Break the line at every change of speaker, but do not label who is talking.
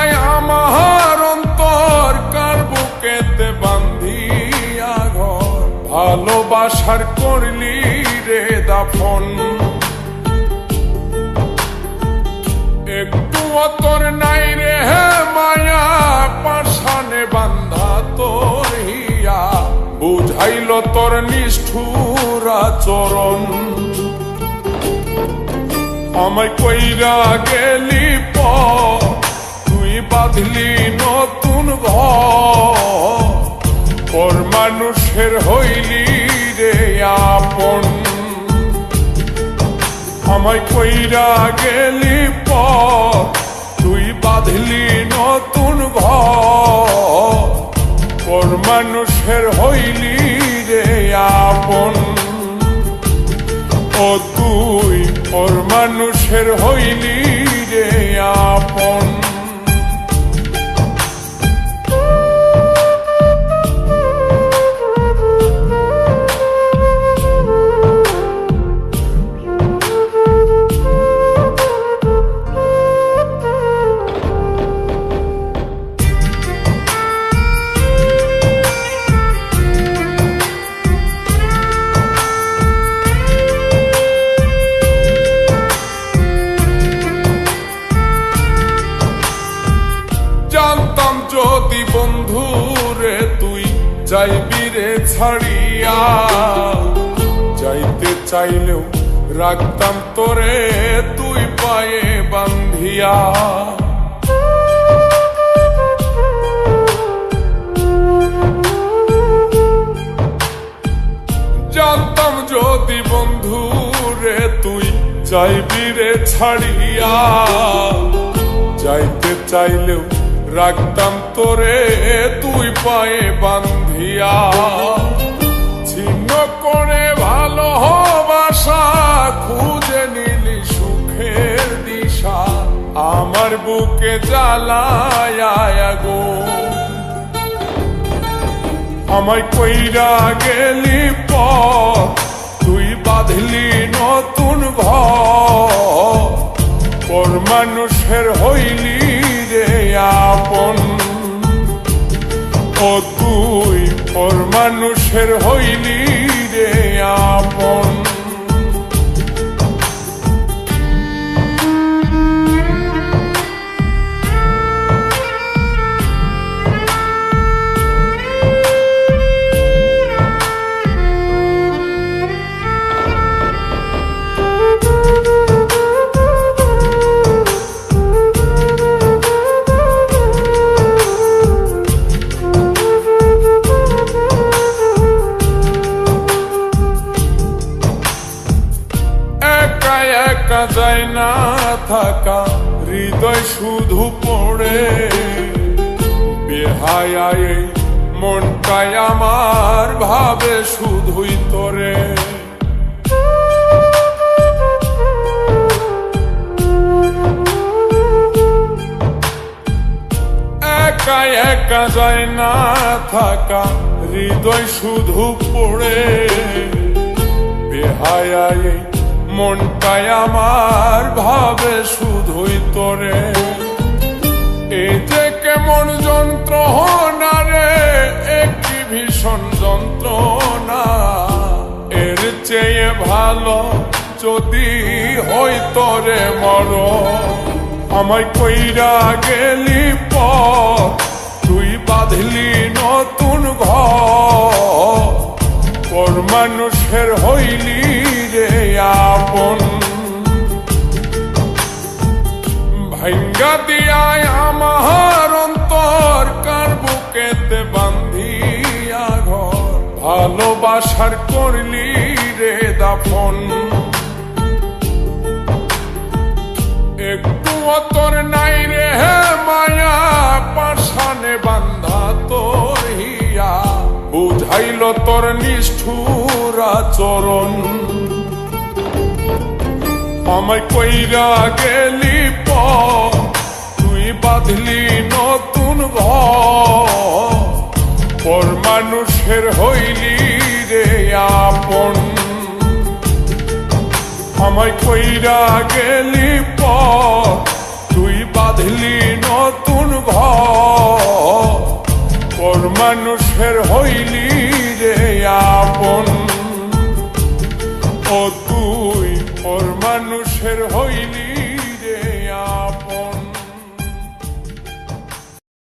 দিয়ায় আমার অন্তর কার বুকেতে বান্ধিয়া ঘর, ভালোবাসার করলি রে দাফন। একটু তোর নাই রে মায়া, পাশানে বান্ধা তোর হিয়া, বুঝাইল তোর নিষ্ঠুর আচরণ। আমায় কইরা গেলি পর, তুই বাঁধলি নতুন ঘর, পর মানুষের হইলি রে আপন। আমায় কইরা গেলি পর, তুই বাঁধলি নতুন ঘর, পর মানুষের হইলি রে আপন। ও তুই পর মানুষের হইলি রে আপন। জানতাম যদি বন্ধু রে তুই যাইবি রে ছাড়িয়া, যাইতে চাইলেও রাখতাম তোরে তুই পায়ে বান্ধিয়া। জানতাম যদি বন্ধু রে তুই যাইবি রে ছাড়িয়া, যাইতে চাইলেও রাখতাম তোরে তুই পায়ে বান্ধিয়া। ছিন্ন করে ভালোবাসা খুঁজে নিলি সুখের দিশা, আমার বুকে জ্বালায় আগুন। আমায় কইরা গেলি পর, তুই বাঁধলি নতুন ঘর, পর মানুষের হইলি রে আপন। ও তুই পর মানুষের হইলি রে আপন। একা যায় না থাকা, হৃদয় শুধু পড়ে বেহায়ায়, মনটাই আমার ভাবে শুধুই তোরে। একা একা যায় না থাকা, হৃদয় শুধু পড়ে বেহায়ায়, মনটাই আমার ভাবে শুধুই তোরে। এই যে কেমন যন্ত্রণা রে, একটি ভীষণ যন্ত্রণা, এর চেয়ে ভালো যদি হই তোরে মর। আমায় কইরা গেলি পর, তুই বাঁধলি নতুন ঘর, পর মানুষের হইলি রে আপন। ভাঙ্গা দিয়ায় আমার অন্তর কার বুকেতে বান্ধিয়া ঘর, ভালোবাসার করলি রে দাফন। একটু তোর নাই রে মায়া, পাশানে বান্ধা তোর হিয়া, বুঝাইল তোর নিষ্ঠুর আচরণ। আমায় কইরা গেলি পর, তুই বাঁধলি নতুন ঘর, পর মানুষের হইলি রে আপন। আমায় কইরা গেলি পর, তুই বাঁধলি নতুন ঘর পর মানুষের হইলি রে আপন ও তুই পর মানুষের হইলি